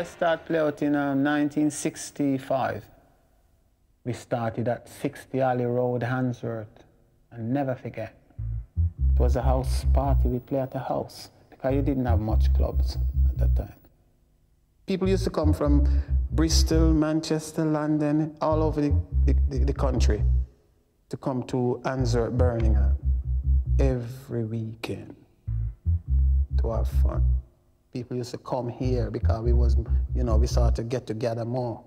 I started playing out in 1965. We started at 60 Alley Road, Handsworth. I'll never forget. It was a house party. We played at a house because you didn't have much clubs at that time. People used to come from Bristol, Manchester, London, all over the country to come to Handsworth, Birmingham every weekend to have fun. People used to come here because we was, you know, we started to get together more.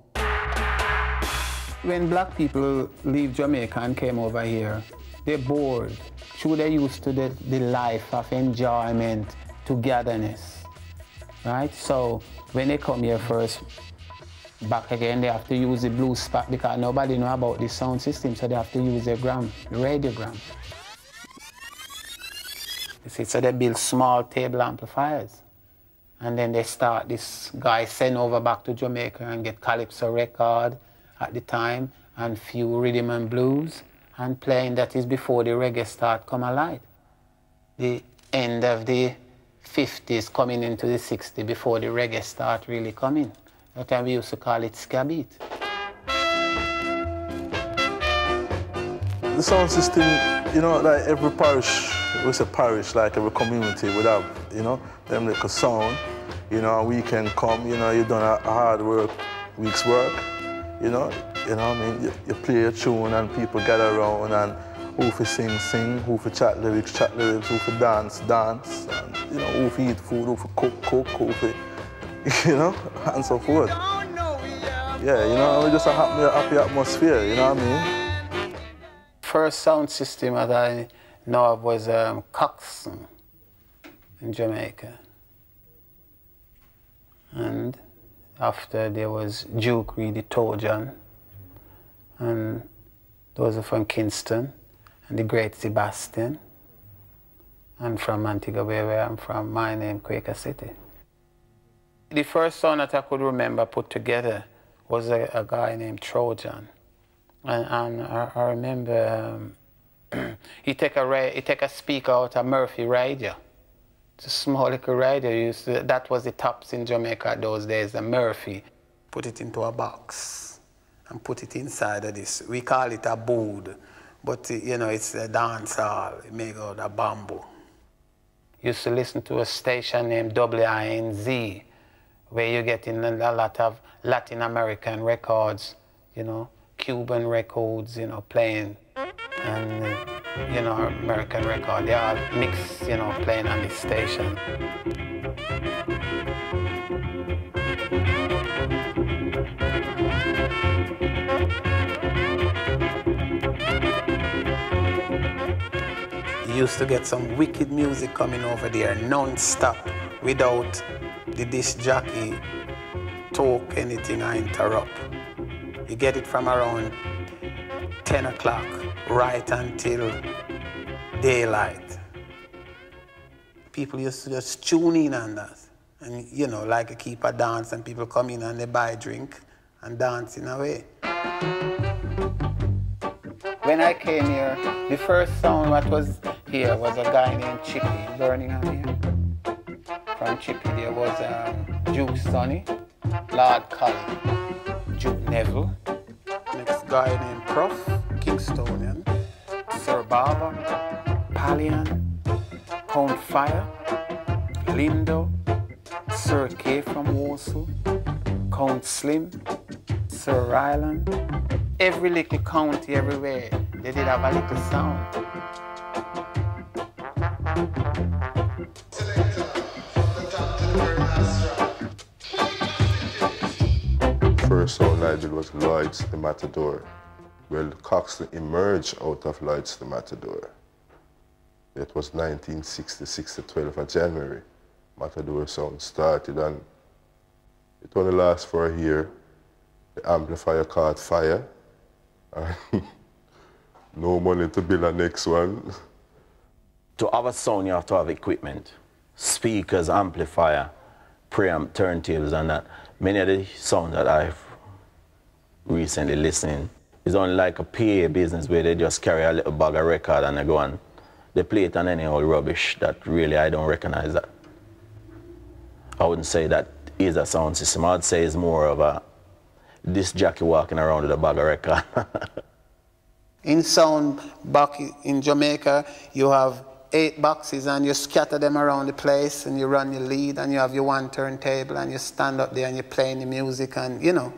When black people leave Jamaica and came over here, they're bored. Sure, they're used to the life of enjoyment, togetherness, right? So when they come here first, back again, they have to use the blue spot because nobody know about the sound system, so they have to use their gram, the radiogram. You see, so they build small table amplifiers. And then they start, this guy send over back to Jamaica and get Calypso record at the time and few rhythm and blues and playing. That is before the reggae start come alive. The end of the 50s coming into the 60s before the reggae start really coming. That time we used to call it ska beat. The sound system, you know, like every parish, it's a parish, like every community would have, you know, them like a sound. You know, a weekend come, you know, you done a hard work, week's work, you know what I mean? You play a tune and people gather around and who for sing, sing, who for chat lyrics, who for dance, dance, and, you know, who for eat food, who for cook, who for, you know, and so forth. Yeah, you know, just a happy atmosphere, you know what I mean? First sound system that I know of was Coxsone in Jamaica. And after there was Duke Reed, the Trojan, and those are from Kingston, and the Great Sebastian, and from Antigua, where I'm from, my name, Quaker City. The first song that I could remember put together was a guy named Trojan. And I remember he take a speaker out of Murphy radio. It's a small little radio. That was the tops in Jamaica those days, the Murphy. Put it into a box and put it inside of this. We call it a bood, but you know, it's a dance hall made out of bamboo. Used to listen to a station named WINZ, where you're getting a lot of Latin American records, you know, Cuban records, you know, playing, and you know, American record. They all mixed, you know, playing on this station. You used to get some wicked music coming over there, non-stop, without the disc jockey talk anything or interrupt. You get it from around 10 o'clock right until daylight. People used to just tune in on that. And you know, like a keep a dance and people come in and they buy a drink and dance in a way. When I came here, the first sound that was here was a guy named Chippy, Birmingham here. From Chippy there was Duke Sonny, Lord Colley, Duke Neville, next guy named Prof, Kingstonian, Sir Barber, Pallian, Count Fire, Lindo, Sir K from Warsaw, Count Slim, Sir Ryland. Every little county everywhere, they did have a little sound. First sound I did was Lloyd's the Matador. Well, Coxsone emerged out of Lloyd's the Matador. It was 1966, the 12th of January. Matador sound started, and it only lasted for a year. The amplifier caught fire. No money to build a next one. To have a sound, you have to have equipment. Speakers, amplifier, preamp, turntables, and that. Many of the sounds that I've recently listened is only like a PA business where they just carry a little bag of record and they go and they play it on any old rubbish that really I don't recognize that. I wouldn't say that is a sound system. I'd say it's more of a disc jockey walking around with a bag of record. In sound, back in Jamaica, you have 8 boxes and you scatter them around the place and you run your lead and you have your one turntable and you stand up there and you're playing the music and, you know,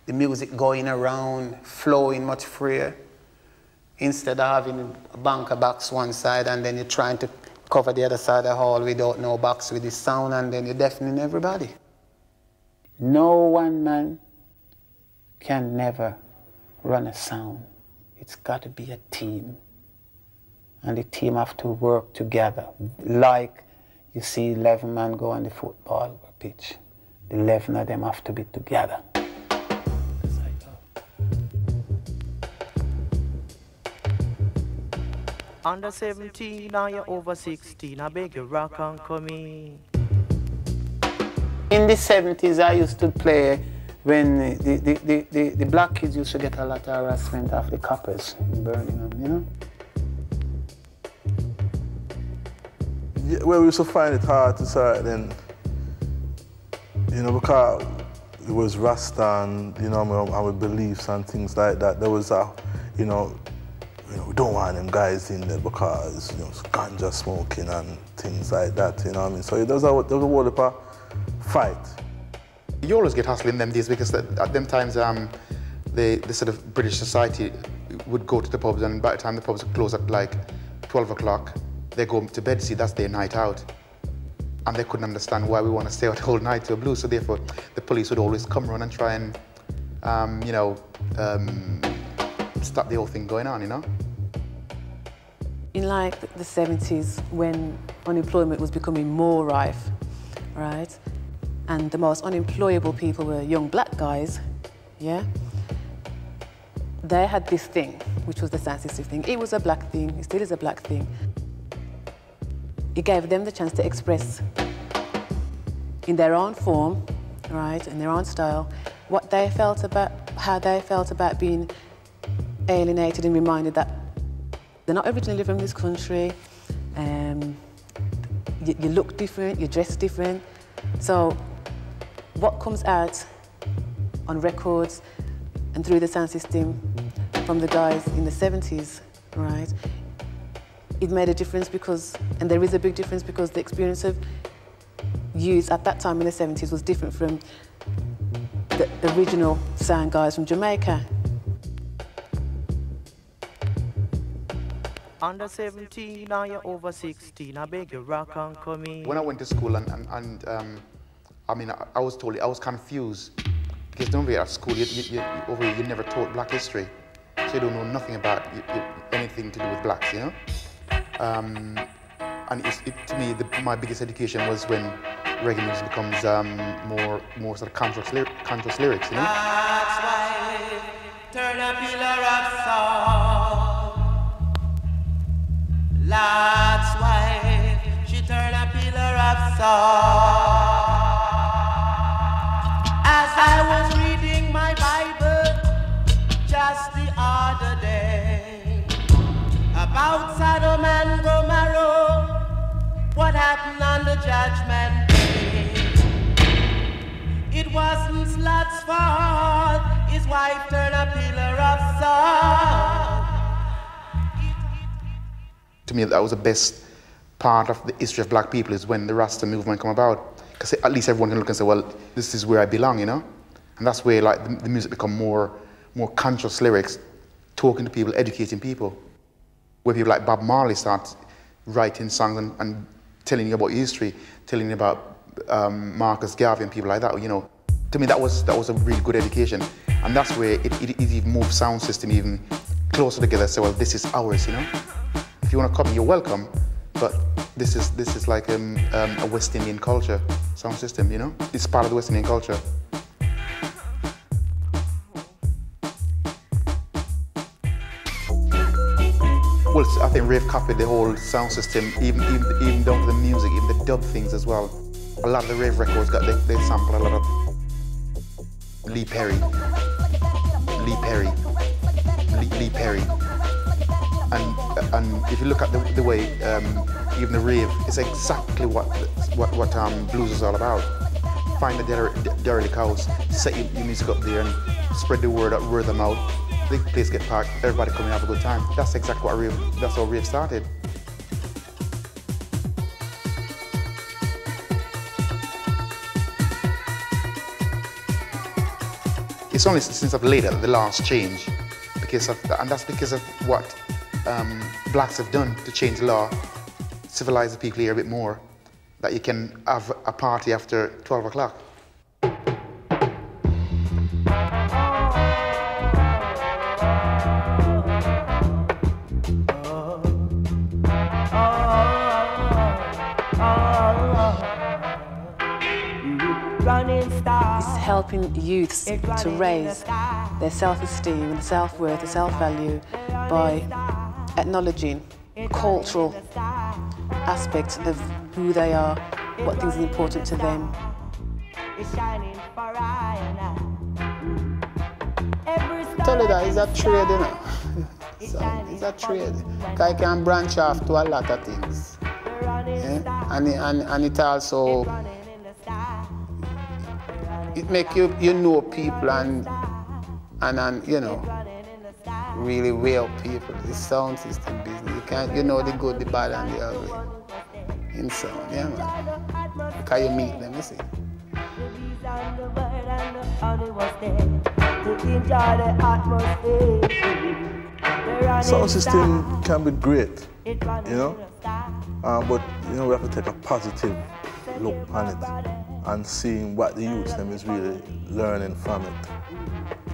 the music going around, flowing much freer. Instead of having a bunker box one side and then you're trying to cover the other side of the hall without no box with the sound and then you're deafening everybody. No one man can never run a sound. It's got to be a team. And the team have to work together. Like you see 11 men go on the football pitch. The 11 of them have to be together. Under 17, now you're over 16. I beg you, rock and come in. In the 70s, I used to play when the black kids used to get a lot of harassment of the coppers in Birmingham, you know? Yeah, well, we used to find it hard to start then, you know, because it was Rasta and, you know, our beliefs and things like that. There was a, you know, we don't want them guys in there because, you know, it's ganja smoking and things like that, you know what I mean? So there was a whole heap of fight. You always get hustled in them days because at them times the sort of British society would go to the pubs and by the time the pubs would close at like 12 o'clock, they go to bed, see that's their night out. And they couldn't understand why we want to stay out the whole night to a blues, so therefore the police would always come around and try and, you know, stop the whole thing going on, you know? In like the 70s, when unemployment was becoming more rife, right? And the most unemployable people were young black guys, yeah? They had this thing, which was the sound system thing. It was a black thing, it still is a black thing. It gave them the chance to express in their own form, right, in their own style, what they felt about, how they felt about being alienated and reminded that they're not originally from this country, you look different, you dress different. So what comes out on records and through the sound system from the guys in the 70s, right, it made a difference because, and there is a big difference because the experience of youth at that time in the 70s was different from the original sound guys from Jamaica. Under 17, now you're over 16. I beg you, rock and come in. When I went to school I mean, I was totally, I was confused because normally at school, over here, you never taught black history. So you don't know nothing about anything to do with blacks, you know? And to me, my biggest education was when reggae music becomes more sort of conscious lyrics, you know? That's why turn a pillar of salt. That's why she turned a pillar of salt. As I was reading my Bible just the other day about Sodom and Gomorrah, what happened on the judgment day. It wasn't Lot's fault, his wife turned a pillar of salt. To me, that was the best part of the history of black people is when the Rasta movement come about. Because at least everyone can look and say, well, this is where I belong, you know? And that's where like the music become more conscious lyrics, talking to people, educating people. Where people like Bob Marley start writing songs and telling you about history, telling you about Marcus Garvey and people like that, you know. To me, that was a really good education. And that's where it even moved sound system even closer together. So, well, this is ours, you know? If you want to come, you're welcome. But this is like a West Indian culture sound system, you know? It's part of the West Indian culture. Well, I think Rave copied the whole sound system, even down to the music, even the dub things as well. A lot of the Rave records they sample a lot of Lee Perry. And if you look at the way even the rave, it's exactly what blues is all about. find the derelict house, set your music up there and spread the word of mouth. The place get packed, everybody come and have a good time. That's exactly that's how rave started. It's only since of later the laws change, and that's because of what blacks have done to change the law, civilize the people here a bit more, that you can have a party after 12 o'clock. It's helping youths to raise their self-esteem and self-worth and self-value by acknowledging cultural aspects of who they are, what things are important to them. Tell you that it's a trade, you know. So it's a trade. I can branch off to a lot of things. Yeah? And it also it make you know people and you know really real people. The sound system business. You know the good, the bad, and the ugly in sound, yeah man. Because you meet them, you see. Sound system can be great, you know, but you know we have to take a positive look on it and seeing what the youth them is really learning from it,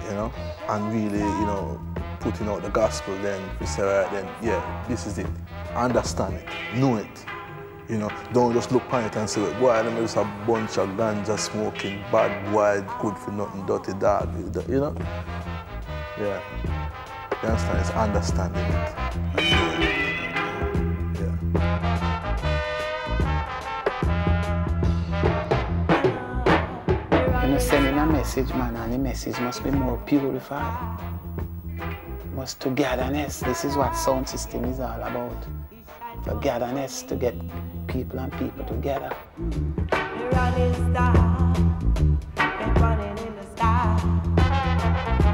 you know, and really, you know, putting out the gospel. Then we say, all right, then yeah, this is it. Understand it, know it, you know. Don't just look on it and say, boy, them is a bunch of ganja smoking, bad boy, good for nothing, dirty dog, you know. Yeah. You understand? It's understanding it. You know, sending a message, man, and the message must be more purified. Must togetherness. This is what sound system is all about. Togetherness, to get people and people together. Running star, running in the sky.